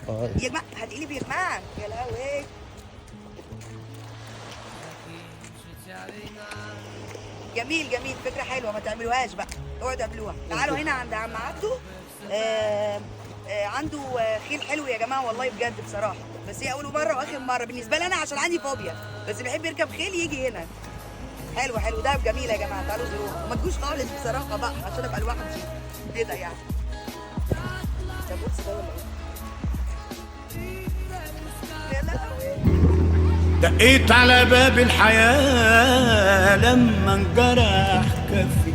يا جماعه هتقلب يا جماعه، يا لهوي. جميل جميل، فكره حلوه، ما تعملوهاش بقى، اوعوا تعملوها. تعالوا هنا عند عم عبده. عنده خيل حلو يا جماعه والله بجد بصراحه، بس هي اول مره واخر مره بالنسبه لي انا عشان عندي فوبيا، بس بيحب يركب خيل يجي هنا. حلو حلو، ده جميل يا جماعه، تعالوا زوروها وما تجوش خالص بصراحه بقى عشان ابقى لوحدي كده يعني. ده بص ده ولا ايه؟ يا لهوي. دقيت على باب الحياة لما انجرح كفي،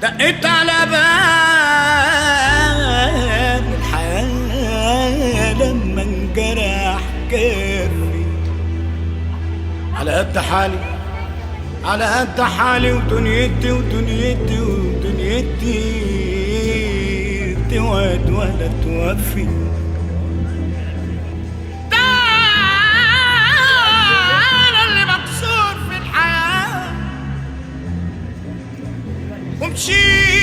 دقيت على باب الحياة لما انجرح كفي، على قد حالي على قد حالي ودنيتي ودنيتي ودنيتي توعد ولا توفي. ومشيت